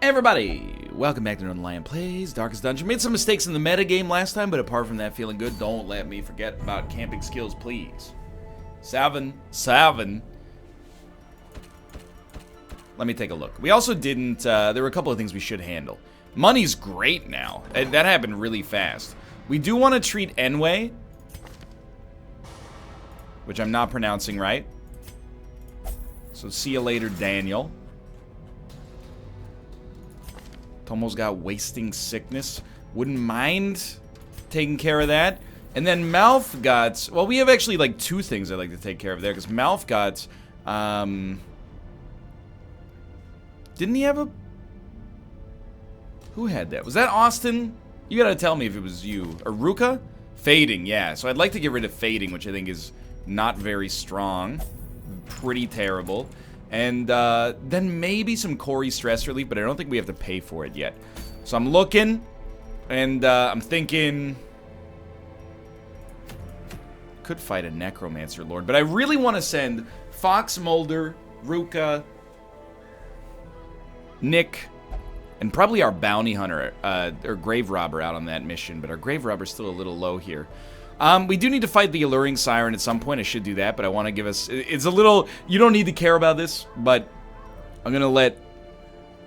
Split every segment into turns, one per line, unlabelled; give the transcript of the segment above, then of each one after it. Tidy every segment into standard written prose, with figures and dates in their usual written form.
Everybody, welcome back to Northern Lion Plays Darkest Dungeon. Made some mistakes in the metagame last time, but apart from that, feeling good. Don't let me forget about camping skills, please. Salvin. Let me take a look. We also didn't, there were a couple of things we should handle. Money's great now. That happened really fast. We do want to treat Enway, which I'm not pronouncing right. So see you later, Daniel. Tomo's got wasting sickness. Wouldn't mind taking care of that. And then Mouth got... Well, we have actually like two things I'd like to take care of there. Because Mouth got... Didn't he have a... Who had that? Was that Austin? You gotta tell me if it was you. Or Ruka? Fading, yeah. So I'd like to get rid of Fading, which I think is not very strong. Pretty terrible. And then maybe some Corey stress relief, but I don't think we have to pay for it yet. So I'm looking, and I'm thinking... Could fight a Necromancer Lord, but I really want to send Fox Mulder, Ruka, Nick, and probably our Bounty Hunter, or Grave Robber out on that mission, but our Grave Robber's still a little low here. We do need to fight the Alluring Siren at some point. I should do that, but I want to give us... It's a little... You don't need to care about this, but I'm going to let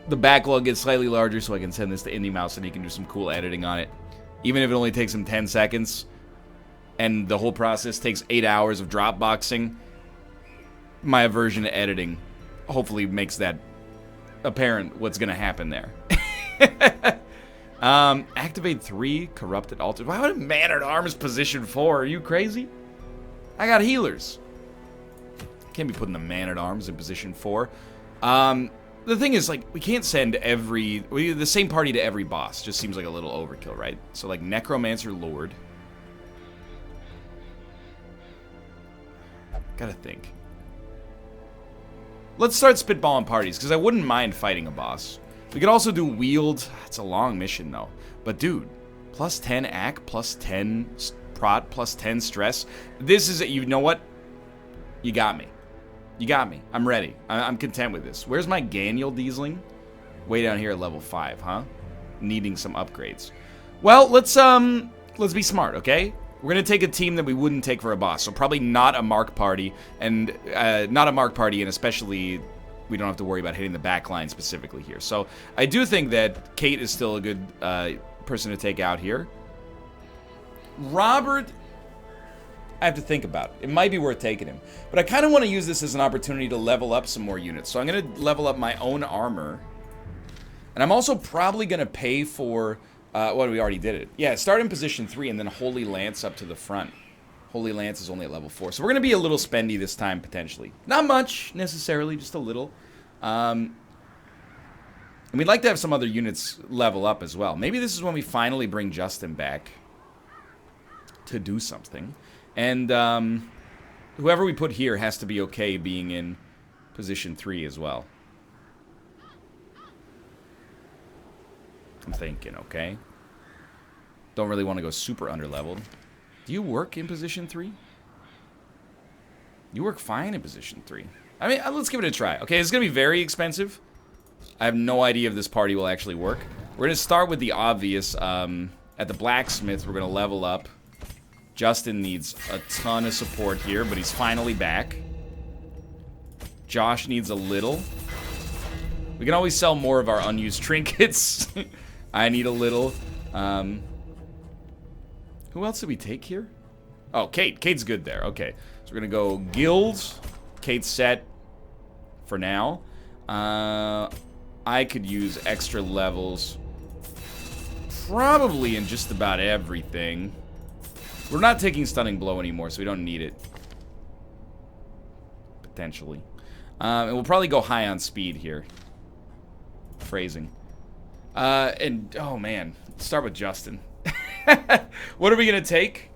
the backlog get slightly larger so I can send this to Indie Mouse and he can do some cool editing on it. Even if it only takes him 10 seconds and the whole process takes 8 hours of Dropboxing, my aversion to editing hopefully makes that apparent what's going to happen there. Activate 3, Corrupted Altar. Why would Man-at-Arms position 4? Are you crazy? I got healers. Can't be putting the Man-at-Arms in position 4. The thing is, like, we can't send the same party to every boss. Just seems like a little overkill, right? So, like, Necromancer Lord. Gotta think. Let's start spitballing parties, because I wouldn't mind fighting a boss. We could also do Wield. It's a long mission, though. But, dude, plus 10 AC, plus 10 prot, plus 10 stress. This is... You know what? You got me. You got me. I'm ready. I'm content with this. Where's my Ganiel Dieseling? Way down here at level 5, huh? Needing some upgrades. Well, let's be smart, okay? We're going to take a team that we wouldn't take for a boss. So probably not a Mark party. And especially... We don't have to worry about hitting the back line specifically here. So I do think that Kate is still a good person to take out here. Robert, I have to think about it. It might be worth taking him. But I kind of want to use this as an opportunity to level up some more units. So I'm going to level up my own armor. And I'm also probably going to pay for... we already did it. Yeah, start in position 3 and then Holy Lance up to the front. Holy Lance is only at level 4. So we're going to be a little spendy this time, potentially. Not much, necessarily, just a little. And we'd like to have some other units level up as well. Maybe this is when we finally bring Justin back to do something. And whoever we put here has to be okay being in position 3 as well. I'm thinking, okay? Don't really want to go super underleveled. Do you work in position 3? You work fine in position 3. I mean, let's give it a try. Okay, it's going to be very expensive. I have no idea if this party will actually work. We're going to start with the obvious. At the blacksmith, we're going to level up. Justin needs a ton of support here, but he's finally back. Josh needs a little. We can always sell more of our unused trinkets. I need a little. Who else did we take here? Oh, Kate. Kate's good there. Okay. So we're going to go guilds. Kate's set for now. I could use extra levels. Probably in just about everything. We're not taking Stunning Blow anymore, so we don't need it. Potentially. And we'll probably go high on speed here. Phrasing. And, oh man. Let's start with Justin. What are we going to take?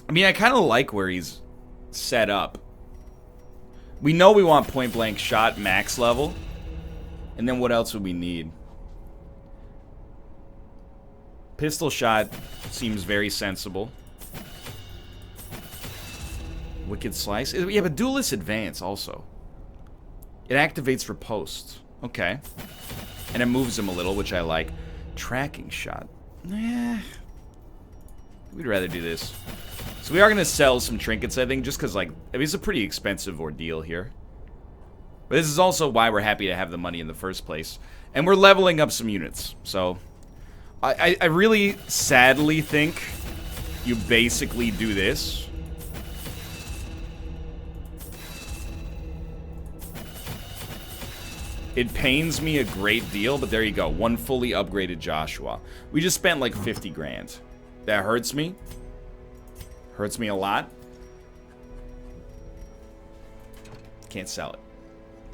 I mean, I kind of like where he's set up. We know we want point blank shot max level. And then what else would we need? Pistol shot seems very sensible. Wicked Slice. Yeah, but Duelist Advance also. It activates Riposte. Okay. And it moves him a little, which I like. Tracking Shot. Nah. We'd rather do this. So we are going to sell some trinkets, I think, just because, like, I mean, it's a pretty expensive ordeal here. But this is also why we're happy to have the money in the first place. And we're leveling up some units. So, I really sadly think you basically do this. It pains me a great deal, but there you go. One fully upgraded Joshua. We just spent like 50 grand. That hurts me. Hurts me a lot. Can't sell it.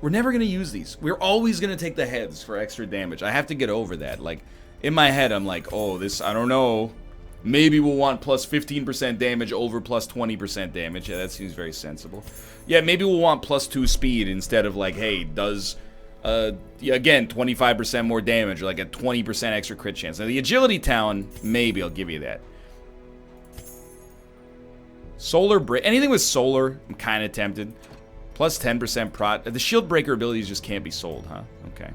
We're never going to use these. We're always going to take the heads for extra damage. I have to get over that. Like, in my head, I'm like, oh, this, I don't know. Maybe we'll want plus 15% damage over plus 20% damage. Yeah, that seems very sensible. Yeah, maybe we'll want plus 2 speed instead of like, hey, does... again, 25% more damage, or like a 20% extra crit chance. Now, the Agility Town, maybe I'll give you that. Solar Break, anything with Solar, I'm kind of tempted. Plus 10% prot. The Shield Breaker abilities just can't be sold, huh? Okay.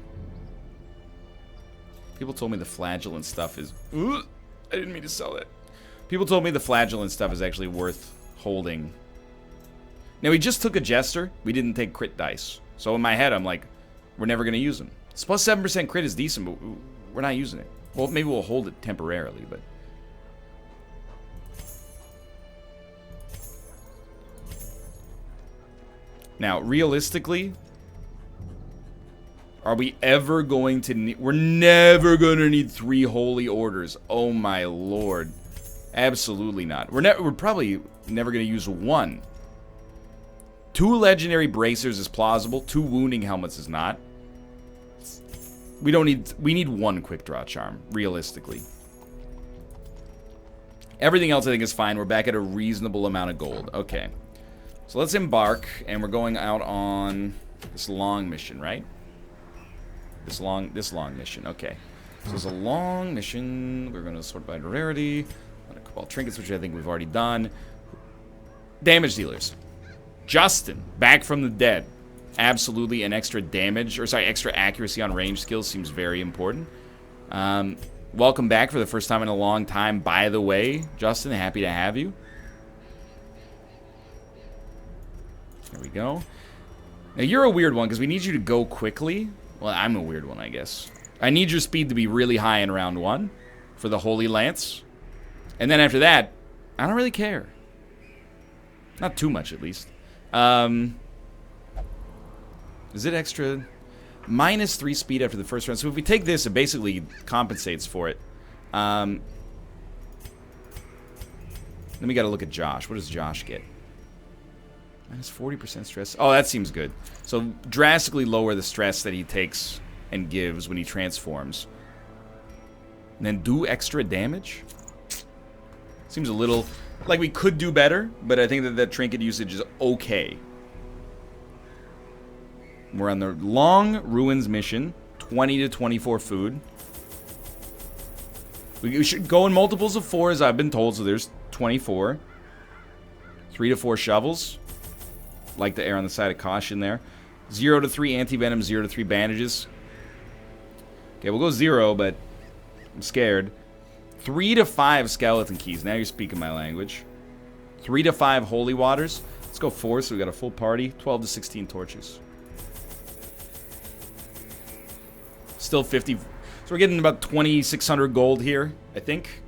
People told me the Flagellant stuff is... I didn't mean to sell it. People told me the Flagellant stuff is actually worth holding. Now, we just took a Jester. We didn't take crit dice. So in my head, I'm like... We're never going to use them. This plus 7% crit is decent, but we're not using it. Well, maybe we'll hold it temporarily, but... Now, realistically... Are we ever going to need... We're never going to need 3 Holy Orders. Oh my lord. Absolutely not. We're probably never going to use 1. 2 Legendary Bracers is plausible. 2 Wounding Helmets is not. We need 1 Quick Draw Charm, realistically. Everything else I think is fine. We're back at a reasonable amount of gold. Okay. So let's embark, and we're going out on this long mission, right? This long mission. Okay. So it's a long mission. We're going to sort by rarity. Cabal Trinkets, which I think we've already done. Damage Dealers. Justin, back from the dead. Absolutely an extra damage, or sorry, extra accuracy on range skills seems very important. Welcome back for the first time in a long time, by the way. Justin, happy to have you. There we go. Now, you're a weird one, because we need you to go quickly. Well, I'm a weird one, I guess. I need your speed to be really high in round 1 for the Holy Lance. And then after that, I don't really care. Not too much, at least. Is it extra? Minus 3 speed after the first round. So if we take this, it basically compensates for it. Then we gotta look at Josh. What does Josh get? Minus 40% stress. Oh, that seems good. So drastically lower the stress that he takes and gives when he transforms. And then do extra damage? Seems a little... Like we could do better, but I think that trinket usage is okay. We're on the Long Ruins mission. 20 to 24 food. We should go in multiples of 4, as I've been told, so there's 24. 3 to 4 shovels. Like to err on the side of caution there. 0 to 3 anti-venom, 0 to 3 bandages. Okay, we'll go 0, but I'm scared. 3 to 5 skeleton keys. Now you're speaking my language. 3 to 5 holy waters. Let's go 4, so we got a full party. 12 to 16 torches. Still 50. So we're getting about 2,600 gold here, I think.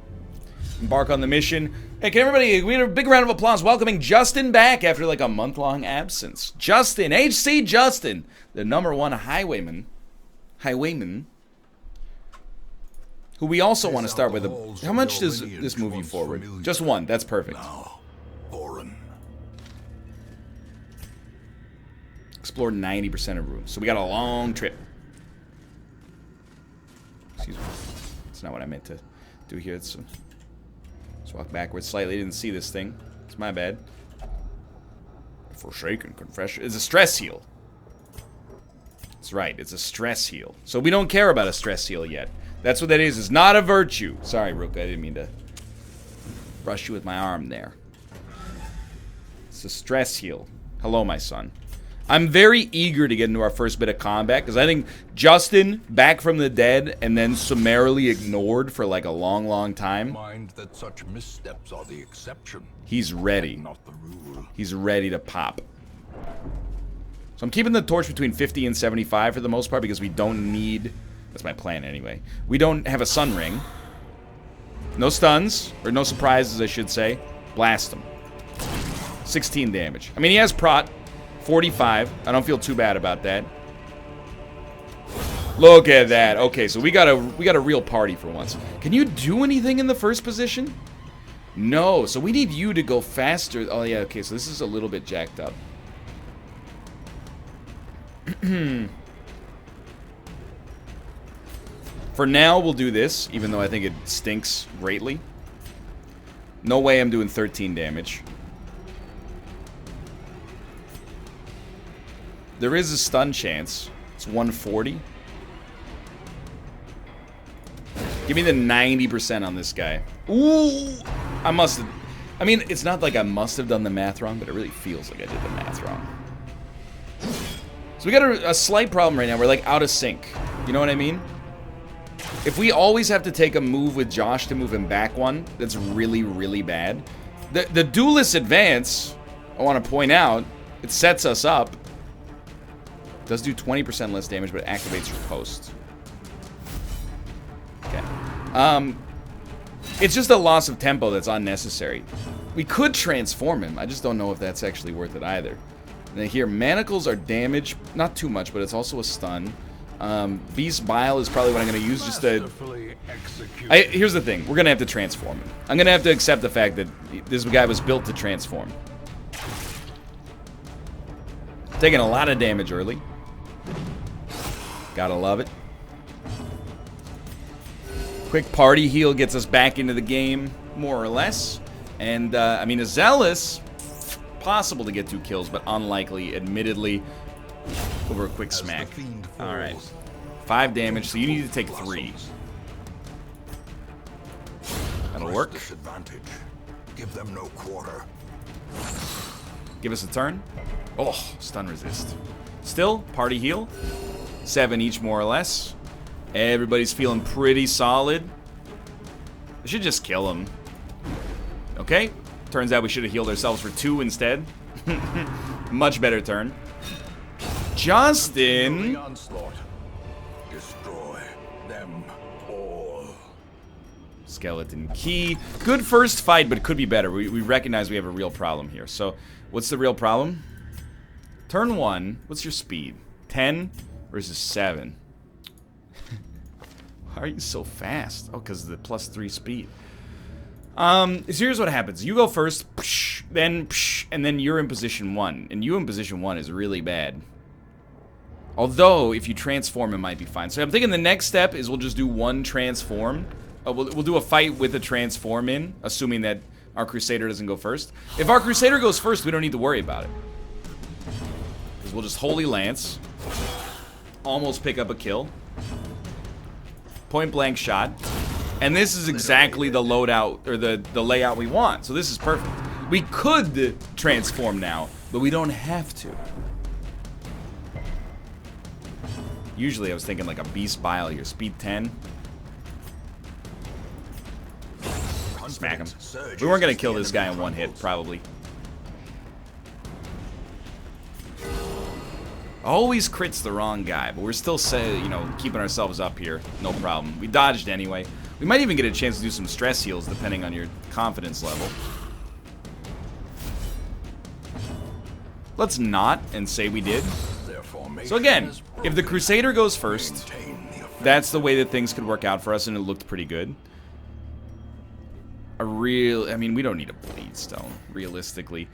Embark on the mission. Hey, can everybody, we have a big round of applause welcoming Justin back after like a month-long absence. Justin, HC Justin, the #1 highwayman, who we also want to start with. How much does this move you forward? Just 1, that's perfect. Explore 90% of rooms. So we got a long trip. Excuse me. That's not what I meant to do here. Let's walk backwards slightly. Didn't see this thing. It's my bad. Forsaken Confession. It's a stress heal. That's right. It's a stress heal. So we don't care about a stress heal yet. That's what that is. It's not a virtue. Sorry, Rook. I didn't mean to brush you with my arm there. It's a stress heal. Hello, my son. I'm very eager to get into our first bit of combat because I think Justin, back from the dead and then summarily ignored for like a long, long time.
Mind that such missteps are the exception.
He's ready.
Not the rule.
He's ready to pop. So I'm keeping the torch between 50 and 75 for the most part because we don't need... That's my plan anyway. We don't have a sun ring. No stuns, or no surprises I should say. Blast him. 16 damage. I mean, he has prot. 45. I don't feel too bad about that. Look at that. Okay, so we got a real party for once. Can you do anything in the first position? No. So we need you to go faster. Oh yeah, okay, so this is a little bit jacked up. For now, we'll do this, even though I think it stinks greatly. No way I'm doing 13 damage. There is a stun chance. It's 140. Give me the 90% on this guy. Ooh! I must have... I mean, it's not like I must have done the math wrong, but it really feels like I did the math wrong. So we got a slight problem right now. We're like out of sync. You know what I mean? If we always have to take a move with Josh to move him back one, that's really, really bad. The Duelist Advance, I want to point out, it sets us up. Does do 20% less damage, but it activates your post. Okay. It's just a loss of tempo that's unnecessary. We could transform him. I just don't know if that's actually worth it either. And then here, Manacles are damage. Not too much, but it's also a stun. Beast Bile is probably what I'm going to use just to... Here's the thing. We're going to have to transform him. I'm going to have to accept the fact that this guy was built to transform. Taking a lot of damage early. Gotta love it. Quick party heal gets us back into the game, more or less. And, I mean, a Zealous, possible to get 2 kills, but unlikely, admittedly, over a quick smack. Alright. 5 damage, so you need to take 3. That'll work.
Give them no quarter.
Give us a turn. Oh, stun resist. Still, party heal. 7 each, more or less. Everybody's feeling pretty solid. I should just kill him. Okay. Turns out we should have healed ourselves for 2 instead. Much better turn. Justin.
Destroy them all.
Skeleton Key. Good first fight, but it could be better. We recognize we have a real problem here. So, what's the real problem? Turn 1. What's your speed? 10 versus 7. Why are you so fast? Oh, because of the +3 speed. So here's what happens. You go first, then, and then you're in position 1. And you in position 1 is really bad. Although, if you transform, it might be fine. So I'm thinking the next step is we'll just do 1 transform. We'll do a fight with a transform in, assuming that our Crusader doesn't go first. If our Crusader goes first, we don't need to worry about it. Because we'll just Holy Lance. Almost pick up a kill. Point blank shot. And this is exactly the loadout, or the layout we want. So this is perfect. We could transform now, but we don't have to. Usually I was thinking like a Beast Bile here. Speed 10. Smack him. We weren't going to kill this guy in 1 hit, probably. Always crits the wrong guy, but we're still, you know, keeping ourselves up here. No problem. We dodged anyway. We might even get a chance to do some stress heals, depending on your confidence level. Let's not and say we did. So again, if the Crusader goes first, that's the way that things could work out for us, and it looked pretty good. I mean, we don't need a Bleed Stone, realistically.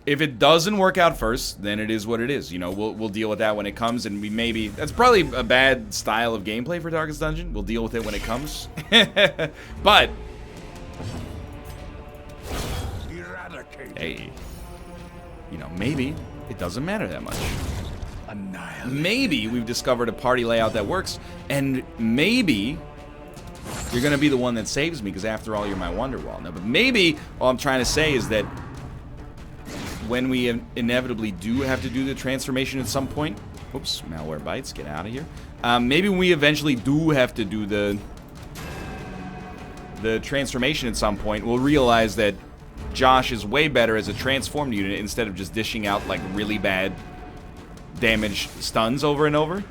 If it doesn't work out first, then it is what it is. You know, we'll deal with that when it comes, and we maybe... That's probably a bad style of gameplay for Darkest Dungeon. We'll deal with it when it comes. But... Hey. You know, maybe it doesn't matter that much. Maybe we've discovered a party layout that works, and maybe you're going to be the one that saves me, because after all, you're my Wonderwall. No, but maybe all I'm trying to say is that when we inevitably do have to do the transformation at some point... Oops, malware bites, get out of here. Maybe we eventually do have to do the transformation at some point, we'll realize that Josh is way better as a transformed unit instead of just dishing out, like, really bad damage stuns over and over.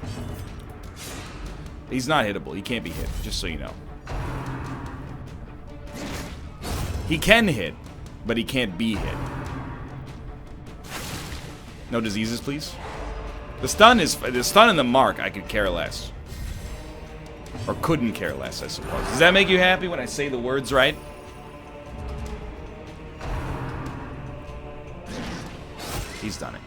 He's not hittable. He can't be hit, just so you know. He can hit, but he can't be hit. No diseases, please. The stun and the mark, I could care less. Or couldn't care less, I suppose. Does that make you happy when I say the words right? He's done it.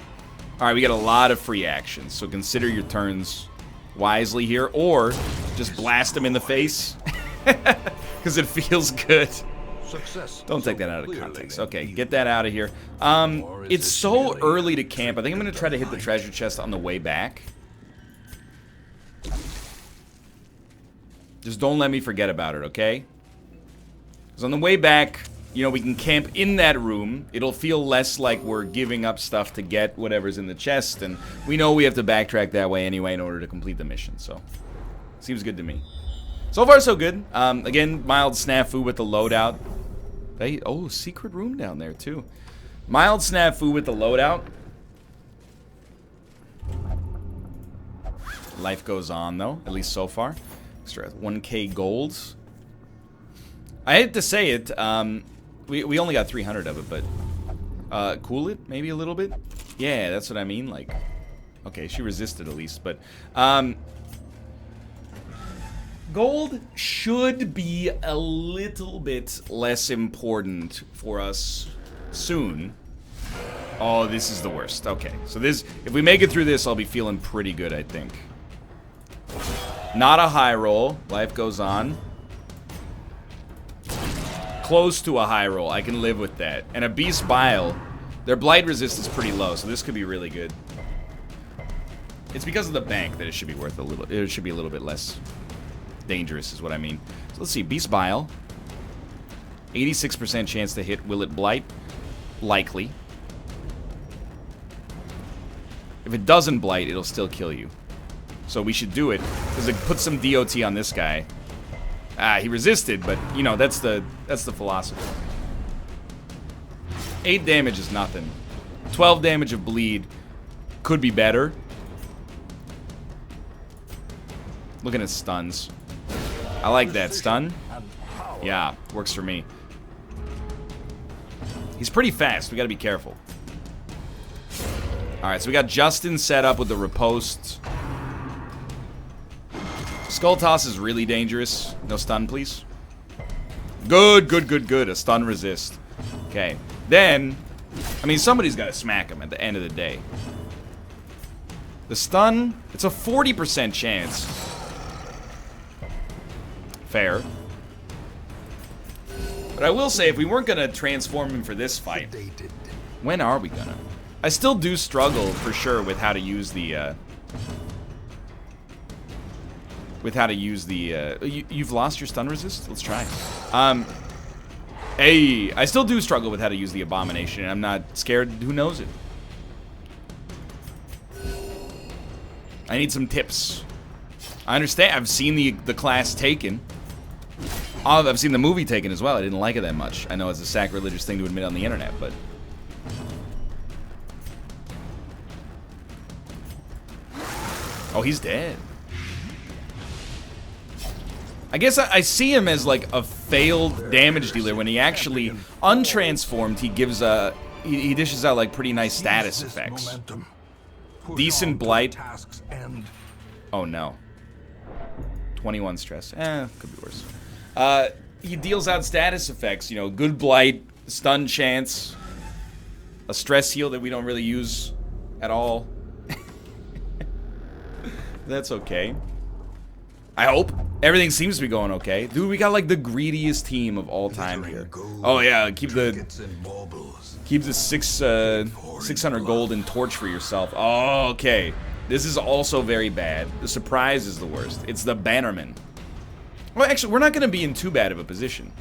Alright, we got a lot of free actions, so consider your turns wisely here, or just blast him in the face. Because it feels good.
Success.
Don't take that out of context. Okay, get that out of here. It's so early to camp. I think I'm going to try to hit the treasure chest on the way back. Just don't let me forget about it, okay? Because on the way back, you know, we can camp in that room. It'll feel less like we're giving up stuff to get whatever's in the chest, and we know we have to backtrack that way anyway in order to complete the mission, so seems good to me. So far, so good. Again, mild snafu with the loadout. Oh, secret room down there, too. Mild snafu with the loadout. Life goes on, though, at least so far. Extra 1k golds. I hate to say it, we only got 300 of it, but cool it maybe a little bit. Yeah, that's what I mean. Like, okay, she resisted at least, but gold should be a little bit less important for us soon. Oh, this is the worst. Okay, so this, if we make it through this, I'll be feeling pretty good, I think. Not a high roll. Life goes on. Close to a high roll. I can live with that. And a Beast Bile. Their blight resist is pretty low, so this could be really good. It's because of the bank that it should be worth a little. It should be a little bit less dangerous, is what I mean. So let's see. Beast Bile. 86% chance to hit. Will it blight? Likely. If it doesn't blight, it'll still kill you. So we should do it, because it puts some DOT on this guy. Ah, he resisted, but, you know, that's the philosophy. 8 damage is nothing. 12 damage of bleed could be better. Looking at stuns. I like that. Stun? Yeah, works for me. He's pretty fast. We gotta be careful. Alright, so we got Justin set up with the riposte. Skull Toss is really dangerous. No stun, please. Good, good, good, good. A stun resist. Okay. Then, I mean, somebody's got to smack him at the end of the day. The stun, it's a 40% chance. Fair. But I will say, if we weren't going to transform him for this fight, when are we gonna? I still do struggle, for sure, with how to use the, you've lost your stun resist? Let's try. Hey, I still do struggle with how to use the Abomination, and I'm not scared. Who knows it? I need some tips. I understand. I've seen the class Taken. Oh, I've seen the movie Taken as well. I didn't like it that much. I know it's a sacrilegious thing to admit on the internet, but... Oh, he's dead. I guess I see him as like a failed damage dealer when he actually, untransformed, he gives a... He dishes out like pretty nice status effects. Decent blight. Oh no. 21 stress. Could be worse. He deals out status effects, you know, good blight, stun chance, a stress heal that we don't really use at all. That's okay. I hope. Everything seems to be going okay. Dude, we got like the greediest team of all time here. Oh yeah, keep the 600 gold and torch for yourself. Oh, okay. This is also very bad. The surprise is the worst. It's the Bannerman. Well, actually, we're not going to be in too bad of a position.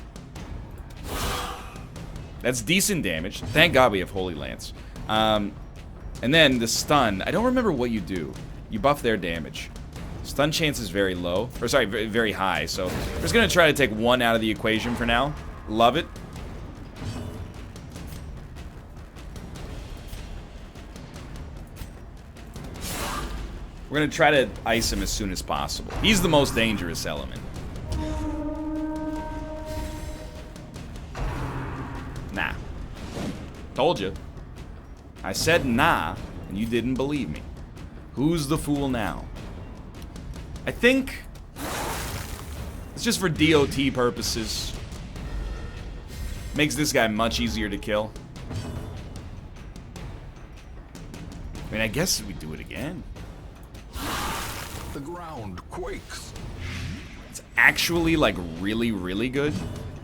That's decent damage. Thank God we have Holy Lance. And then the stun. I don't remember what you do. You buff their damage. Stun chance is very low. Or sorry, very high. So we're just going to try to take one out of the equation for now. Love it. We're going to try to ice him as soon as possible. He's the most dangerous element. Nah. Told you. I said nah, and you didn't believe me. Who's the fool now? I think it's just for DOT purposes. Makes this guy much easier to kill. I mean, I guess we do it again.
The ground quakes.
It's actually, like, really, really good.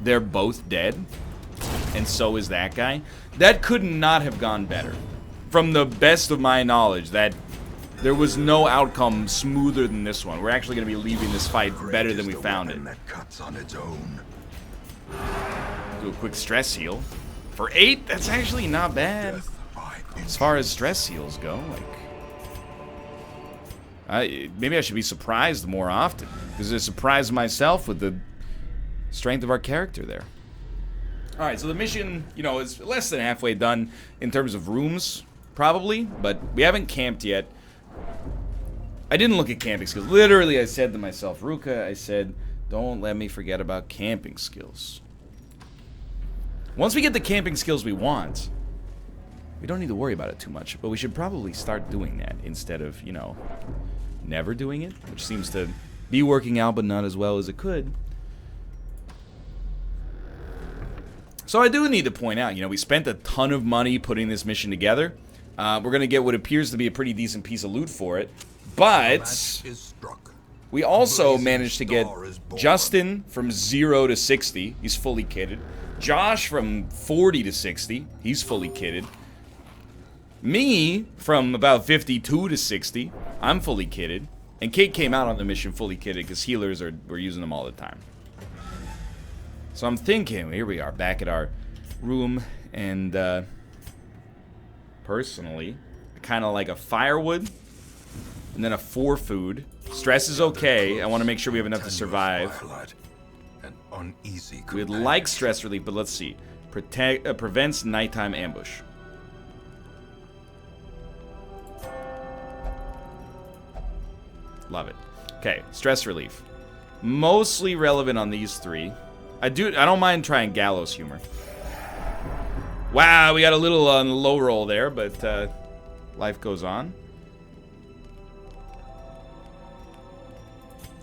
They're both dead. And so is that guy. That could not have gone better. From the best of my knowledge, that there was no outcome smoother than this one. We're actually going to be leaving this fight better than we found it.
That cuts on its own.
Do a quick stress heal. For 8, that's actually not bad. As far as stress heals go, like... maybe I should be surprised more often. Because I surprised myself with the strength of our character there. Alright, so the mission, you know, is less than halfway done in terms of rooms, probably. But we haven't camped yet. I didn't look at camping skills. Literally, I said to myself, Ruka, I said, don't let me forget about camping skills. Once we get the camping skills we want, we don't need to worry about it too much. But we should probably start doing that instead of, you know, never doing it. Which seems to be working out, but not as well as it could. So I do need to point out, you know, we spent a ton of money putting this mission together. We're going to get what appears to be a pretty decent piece of loot for it. But we also managed to get Justin from 0 to 60. He's fully kitted. Josh from 40 to 60. He's fully kitted. Me from about 52 to 60. I'm fully kitted. And Kate came out on the mission fully kitted because healers we're using them all the time. So I'm thinking, here we are, back at our room, and personally, I kind of like a firewood, and then a 4 food. Stress is okay. I want to make sure we have enough to survive. We'd like stress relief, but let's see. Prevents nighttime ambush. Love it. Okay, stress relief. Mostly relevant on these 3. I don't mind trying gallows humor. Wow, we got a little on the low roll there, but life goes on.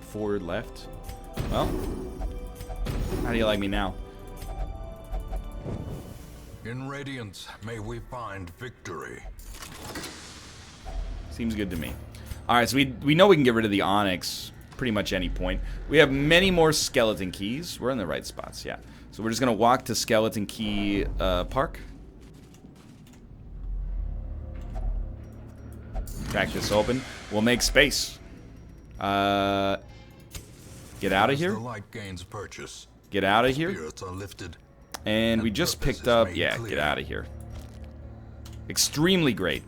Forward left. Well, how do you like me now?
In Radiance, may we find victory.
Seems good to me. Alright, so we know we can get rid of the Onyx pretty much any point. We have many more skeleton keys. We're in the right spots, yeah. So we're just gonna walk to Skeleton Key Park. Crack this open. We'll make space. Get out of here. Get out of here. And we just picked up... Yeah, get out of here. Extremely great.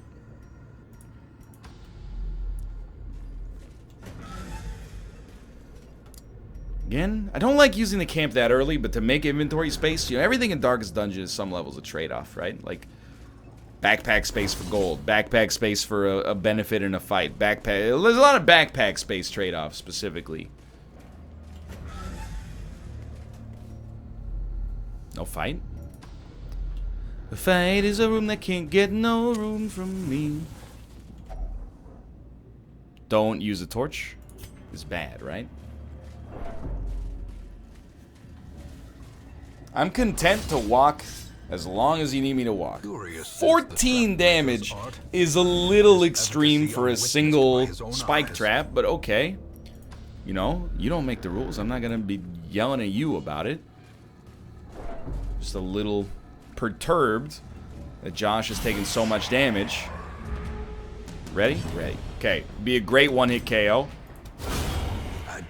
Again, I don't like using the camp that early, but to make inventory space, you know, everything in Darkest Dungeon is some levels of trade-off, right? Like, backpack space for gold, backpack space for a benefit in a fight, backpack... There's a lot of backpack space trade-offs, specifically. No fight? The fight is a room that can't get no room from me. Don't use a torch. It's bad, right? I'm content to walk as long as you need me to walk. 14 damage is a little extreme for a single spike trap, but okay. You know, you don't make the rules. I'm not going to be yelling at you about it. Just a little perturbed that Josh has taken so much damage. Ready? Ready. Okay, be a great one-hit KO.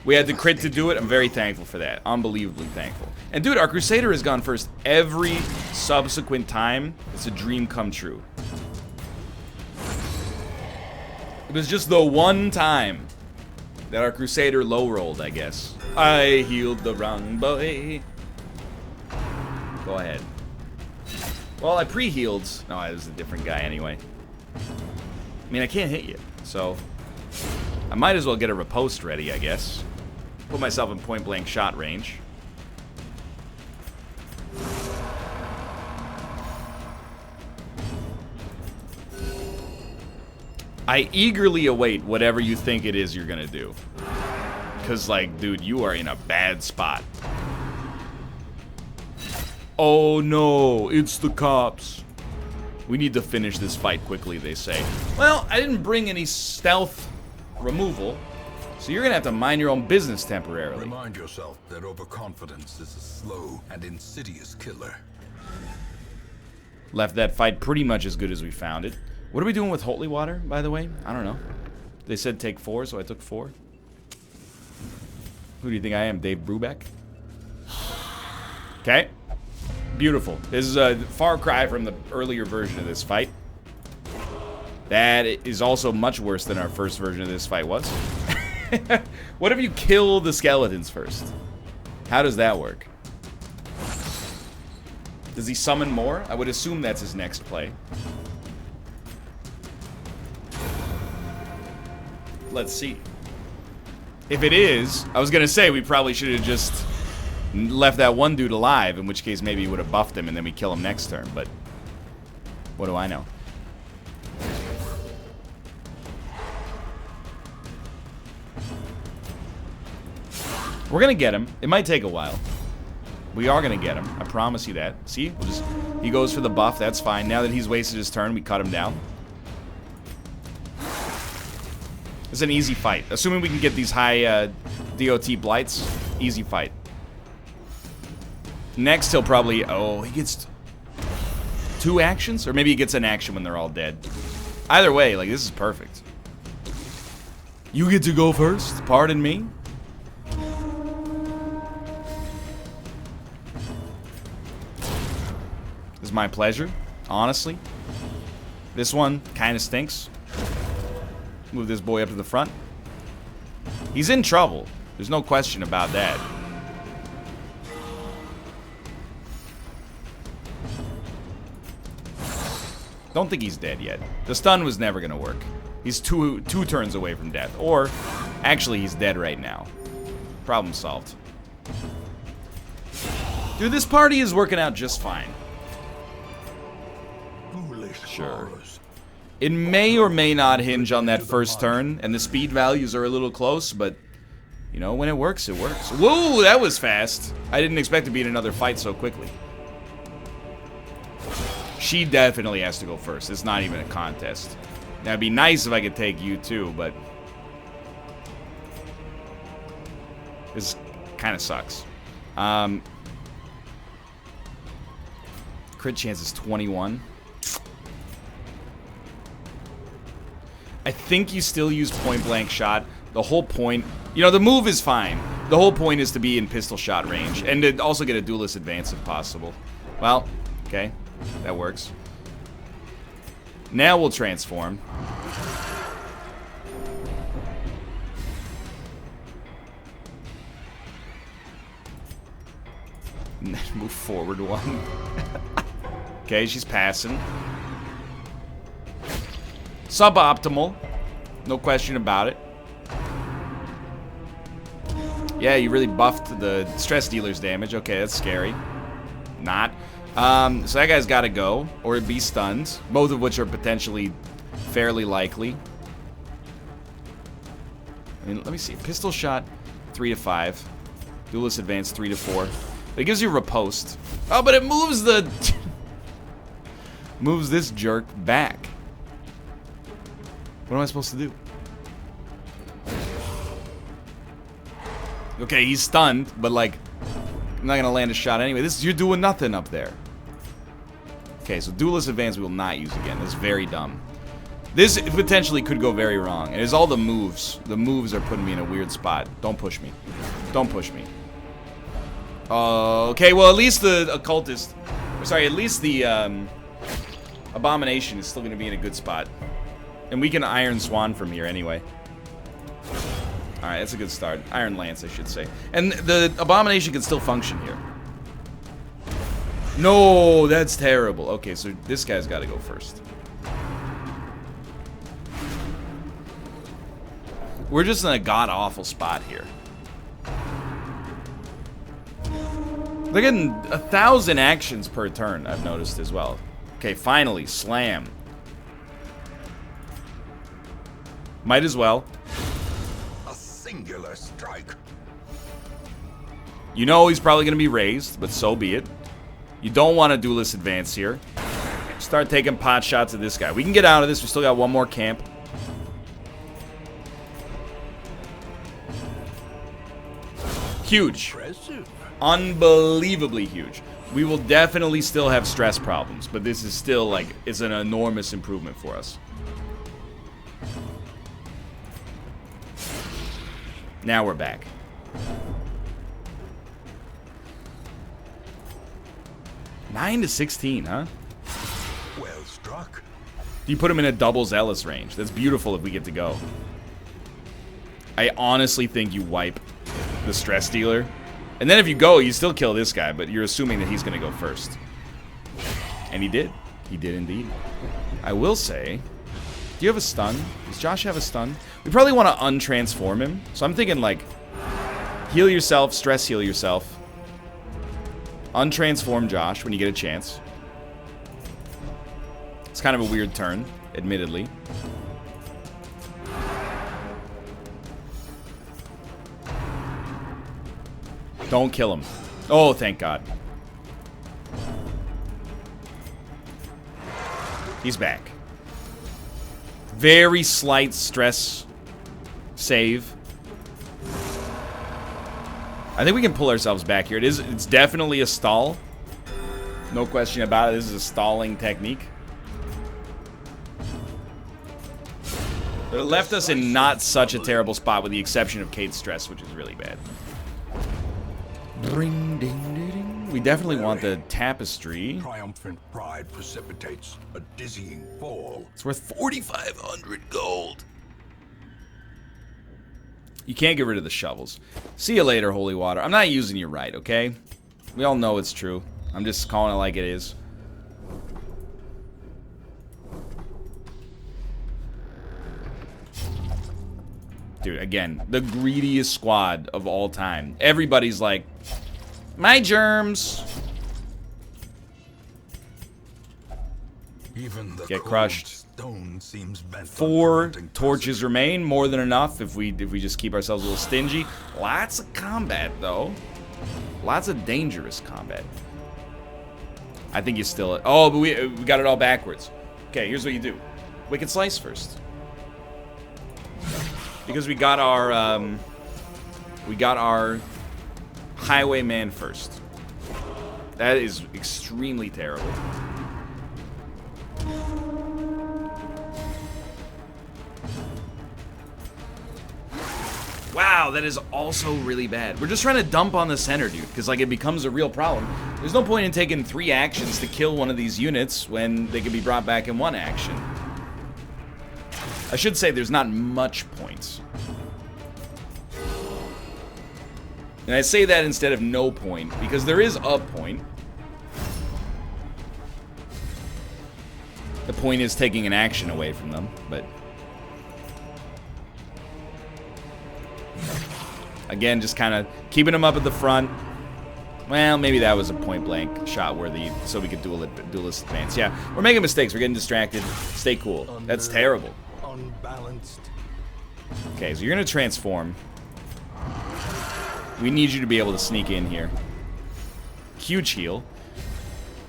We had the crit to do it. I'm very thankful for that. Unbelievably thankful. And dude, our Crusader has gone first every subsequent time. It's a dream come true. It was just the one time that our Crusader low rolled, I guess. I healed the wrong boy. Go ahead. Well, I pre-healed. No, I was a different guy anyway. I mean, I can't hit you, so I might as well get a riposte ready, I guess. Put myself in point-blank shot range. I eagerly await whatever you think it is you're gonna do. Because, like, dude, you are in a bad spot. Oh no, it's the cops. We need to finish this fight quickly, they say. Well, I didn't bring any stealth removal, so you're gonna have to mind your own business temporarily.
Remind yourself that overconfidence is a slow and insidious killer.
Left that fight pretty much as good as we found it. What are we doing with Holy Water, by the way? I don't know. They said take 4, so I took 4. Who do you think I am, Dave Brubeck? Okay. Beautiful. This is a far cry from the earlier version of this fight. That is also much worse than our first version of this fight was. What if you kill the skeletons first? How does that work? Does he summon more? I would assume that's his next play. Let's see. If it is, I was gonna say we probably should have just left that one dude alive, in which case maybe he would have buffed him and then we kill him next turn, but what do I know? We're gonna get him. It might take a while. We are gonna get him. I promise you that. See? He goes for the buff. That's fine. Now that he's wasted his turn, we cut him down. It's an easy fight. Assuming we can get these high DOT blights, easy fight. Next, he'll probably... Oh, he gets 2 actions? Or maybe he gets an action when they're all dead. Either way, like, this is perfect. You get to go first. Pardon me. It's my pleasure, honestly. This one kind of stinks. Move this boy up to the front. He's in trouble. There's no question about that. Don't think he's dead yet. The stun was never gonna work. He's two turns away from death. Or, actually, he's dead right now. Problem solved. Dude, this party is working out just fine. Sure. It may or may not hinge on that first turn, and the speed values are a little close, but, you know, when it works, it works. Whoa, that was fast. I didn't expect to be in another fight so quickly. She definitely has to go first. It's not even a contest. Now, it'd be nice if I could take you too, but this kind of sucks. Crit chance is 21. I think you still use point-blank shot. The whole point... You know, the move is fine. The whole point is to be in pistol shot range. And to also get a duelist advance if possible. Well, okay. That works. Now we'll transform. And then move forward 1. Okay, she's passing. Suboptimal. No question about it. Yeah, you really buffed the stress dealer's damage. Okay, that's scary. Not. So that guy's got to go, or be stunned. Both of which are potentially fairly likely. I mean, let me see. Pistol shot, 3 to 5. Duelist advance, 3 to 4. It gives you riposte. Oh, but it moves the... moves this jerk back. What am I supposed to do? Okay, he's stunned, but like, I'm not gonna land a shot anyway. You're doing nothing up there. Okay, so duelist advance we will not use again. That's very dumb. This potentially could go very wrong. And it's all the moves. The moves are putting me in a weird spot. Don't push me. Don't push me. Okay, well, at least the occultist... Sorry, at least the abomination is still going to be in a good spot. And we can Iron Swan from here anyway. Alright, that's a good start. Iron Lance, I should say. And the abomination can still function here. No, that's terrible. Okay, so this guy's got to go first. We're just in a god-awful spot here. They're getting 1,000 actions per turn, I've noticed as well. Okay, finally, slam. Might as well.
A singular strike.
You know he's probably going to be raised, but so be it. You don't want a duelist advance here. Start taking pot shots at this guy. We can get out of this. We still got one more camp. Huge.
Impressive.
Unbelievably huge. We will definitely still have stress problems, but this is still, like, it's an enormous improvement for us. Now we're back. Nine to 16, huh?
Well struck.
You put him in a double zealous range. That's beautiful if we get to go. I honestly think you wipe the stress dealer. And then if you go, you still kill this guy, but you're assuming that he's going to go first. And he did. He did indeed. I will say, do you have a stun? Does Josh have a stun? We probably want to untransform him. So I'm thinking, like, heal yourself, stress heal yourself. Untransform Josh when you get a chance. It's kind of a weird turn, admittedly. Don't kill him. Oh, thank God. He's back. Very slight stress save. I think we can pull ourselves back here. It's definitely a stall. No question about it. This is a stalling technique. But it left us in not such a terrible spot with the exception of Kate's stress, which is really bad. Ring, ding, ding, ding. We definitely want the tapestry.
Triumphant pride precipitates a dizzying fall.
It's worth 4,500 gold. You can't get rid of the shovels. See you later, Holy Water. I'm not using you right, okay? We all know it's true. I'm just calling it like it is. Dude, again, the greediest squad of all time. Everybody's like, my germs.
Even the
Get
cold
crushed.
stone seems bent on
4
preventing
torches remain, more than enough if we just keep ourselves a little stingy. Lots of combat though. Lots of dangerous combat. I think you still. Oh, but we got it all backwards. Okay, here's what you do. Wicked Slice first. Because we got our Highwayman first. That is extremely terrible. Wow, that is also really bad. We're just trying to dump on the center, dude, because, like, it becomes a real problem. There's no point in taking 3 actions to kill one of these units when they can be brought back in 1 action. I should say there's not much points. And I say that instead of no point, because there is a point. The point is taking an action away from them, but... Again, just kind of keeping them up at the front. Well, maybe that was a point-blank shot worthy, so we could duelist advance. Yeah, we're making mistakes. We're getting distracted. Stay cool. That's terrible.
unbalanced.
Okay, so you're going to transform. We need you to be able to sneak in here. Huge heal.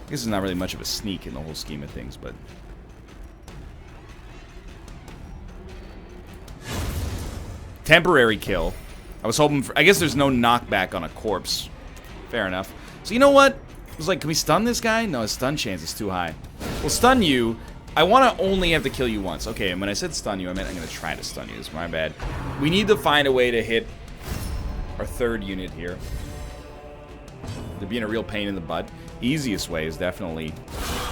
I guess it's not really much of a sneak in the whole scheme of things, but... Temporary kill. I was hoping for... I guess there's no knockback on a corpse. Fair enough. So you know what? I was like, can we stun this guy? No, his stun chance is too high. We'll stun you, I want to only have to kill you once. Okay, and when I said stun you, I meant I'm going to try to stun you. It's my bad. We need to find a way to hit our third unit here. They're being a real pain in the butt. Easiest way is definitely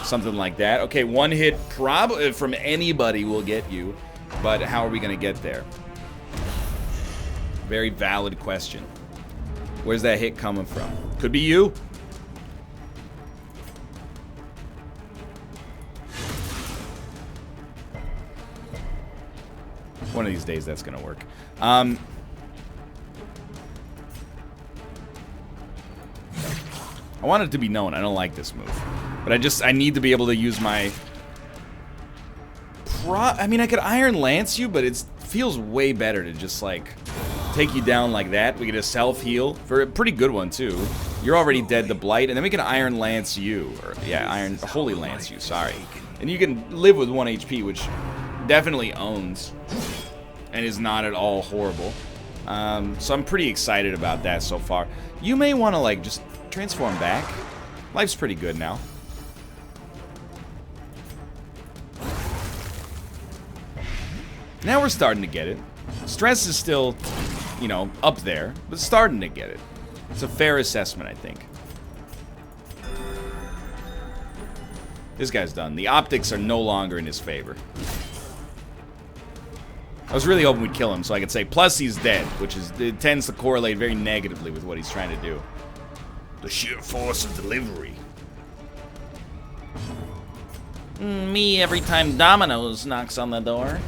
something like that. Okay, one hit probably from anybody will get you, but how are we going to get there? Very valid question. Where's that hit coming from? Could be you. One of these days that's gonna work. I want it to be known I don't like this move, but I need to be able to use my I mean, I could Iron Lance you, but it feels way better to just like take you down like that. We get a self heal for a pretty good one too. You're already dead to Blight, and then we can Iron Lance you, or yeah, Holy Lance you, sorry, and you can live with 1 HP, which definitely owns and is not at all horrible. So I'm pretty excited about that so far. You may want to like just transform back. Life's pretty good now. Now we're starting to get it. Stress is still, you know, up there, but starting to get it. It's a fair assessment, I think. This guy's done. The optics are no longer in his favor. I was really hoping we'd kill him so I could say, plus he's dead, which is, it tends to correlate very negatively with what he's trying to do. The sheer force of delivery. Me every time Domino's knocks on the door.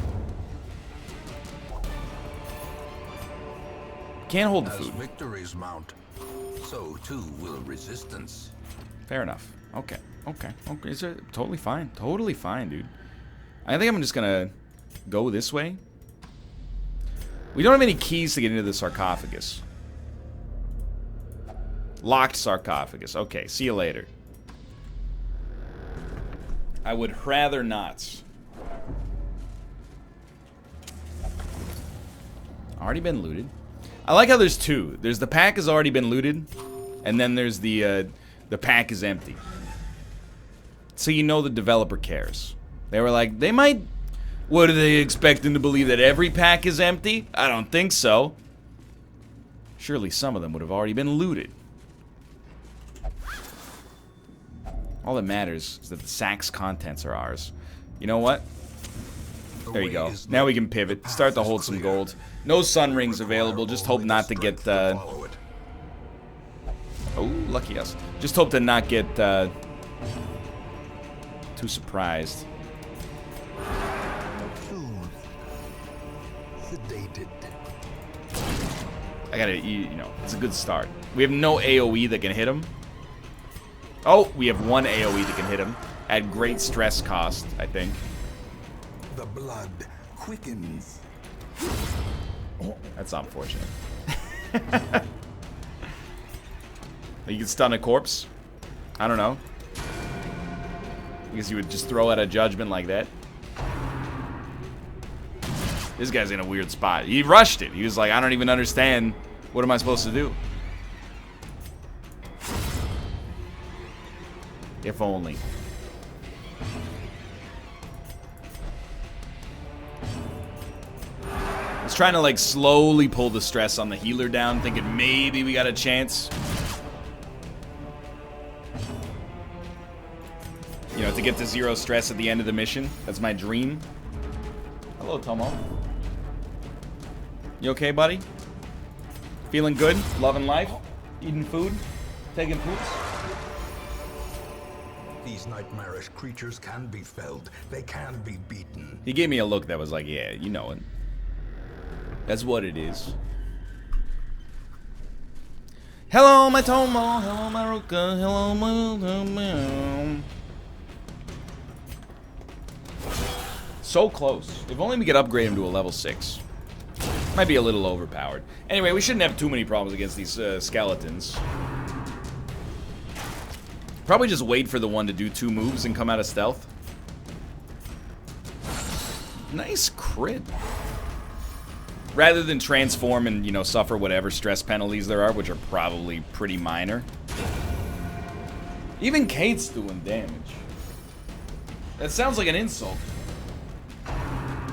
Can't hold the food.
As victories mount, so too will resistance.
Fair enough. Okay. Is it totally fine? Totally fine, dude. I think I'm just gonna go this way. We don't have any keys to get into the sarcophagus. Locked sarcophagus. Okay, see you later. I would rather not. Already been looted. I like how there's two. There's the pack has already been looted, and then there's the pack is empty. So you know the developer cares. They were like, they might... What, are they expecting to believe that every pack is empty? I don't think so. Surely some of them would have already been looted. All that matters is that the sack's contents are ours. You know what? There you go. Now we can pivot. Start to hold some gold. No sun rings available. Just hope not to get... Oh, lucky us. Just hope to not get too surprised.
Sedated.
I gotta, you know, it's a good start. We have no AoE that can hit him. Oh, we have one AoE that can hit him. At great stress cost, I think.
The blood quickens.
That's unfortunate. You can stun a corpse? I don't know. I guess you would just throw out a judgment like that. This guy's in a weird spot. He rushed it. He was like, I don't even understand. What am I supposed to do? If only. I was trying to like slowly pull the stress on the healer down, thinking maybe we got a chance. You know, to get to 0 stress at the end of the mission. That's my dream. Hello, Tomo. You okay, buddy? Feeling good? Loving life? Eating food? Taking poops?
These nightmarish creatures can be felled. They can be beaten.
He gave me a look that was like, yeah, you know it. That's what it is. Hello, my Tomo. Hello, my Ruka. Hello, my Tomo. So close. If only we could upgrade him to a level 6. Might be a little overpowered. Anyway, we shouldn't have too many problems against these skeletons. Probably just wait for the one to do 2 moves and come out of stealth. Nice crit. Rather than transform and, you know, suffer whatever stress penalties there are, which are probably pretty minor. Even Kate's doing damage. That sounds like an insult.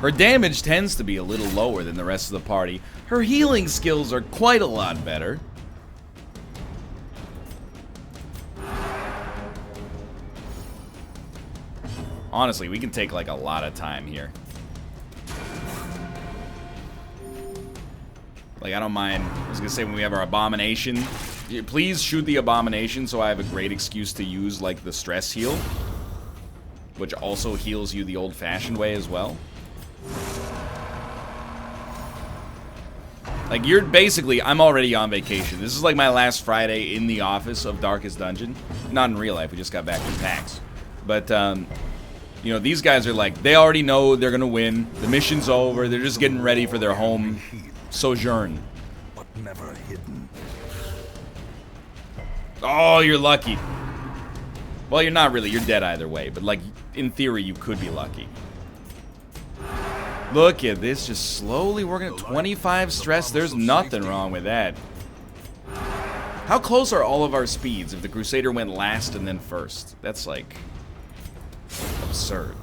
Her damage tends to be a little lower than the rest of the party. Her healing skills are quite a lot better. Honestly, we can take like a lot of time here. Like, I don't mind. I was gonna say when we have our abomination, please shoot the abomination so I have a great excuse to use like the stress heal, which also heals you the old-fashioned way as well. Like, you're basically, I'm already on vacation. This is like my last Friday in the office of Darkest Dungeon. Not in real life, we just got back from PAX. But, you know, these guys are like, they already know they're gonna win. The mission's over, they're just getting ready for their home sojourn.
But never hidden.
Oh, you're lucky. Well, you're not really, you're dead either way. But, like, in theory, you could be lucky. Look at this, just slowly working at 25 stress. There's nothing wrong with that. How close are all of our speeds if the Crusader went last and then first? That's like absurd.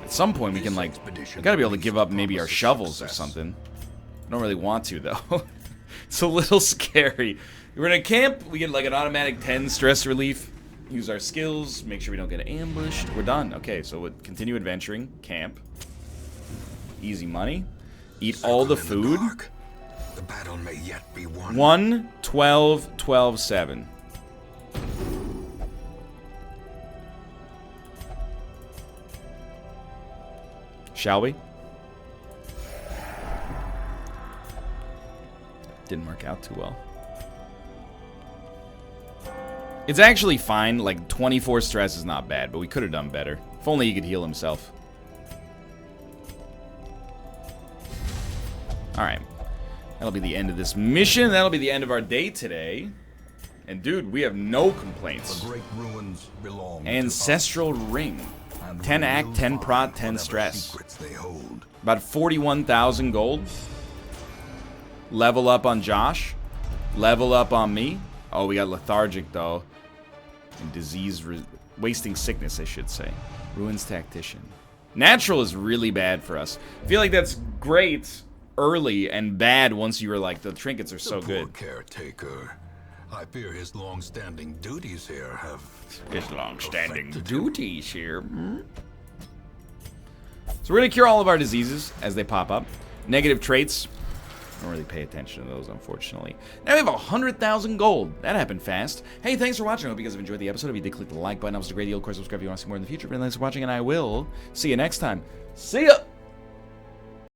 At some point we can like, we gotta be able to give up maybe our shovels or something. I don't really want to though. It's a little scary. We're in a camp, we get like an automatic 10 stress relief. Use our skills, make sure we don't get ambushed. We're done. Okay, so we'll continue adventuring. Camp. Easy money. Eat all the food.
The battle may yet be won.
1, 12, 12, 7. Shall we? Didn't work out too well. It's actually fine, like 24 stress is not bad, but we could have done better. If only he could heal himself. Alright. That'll be the end of this mission. That'll be the end of our day today. And dude, we have no complaints.
The great ruins belong
Ancestral Ring. 10 act, 10 prot, 10 stress.
they hold.
About 41,000 gold. Level up on Josh. Level up on me. Oh, we got lethargic though. And disease, wasting sickness, I should say. Ruins Tactician. Natural is really bad for us. I feel like that's great early and bad once you were like, the trinkets are so good.
Caretaker. I fear his long-standing duties here have...
His long-standing duties here. So we're gonna cure all of our diseases as they pop up. Negative traits. Don't really pay attention to those, unfortunately. Now we have 100,000 gold. That happened fast. Hey, thanks for watching. I hope you guys have enjoyed the episode. If you did, click the like button. That was a great deal. Of course, subscribe if you want to see more in the future. But thanks for watching, and I will see you next time. See ya!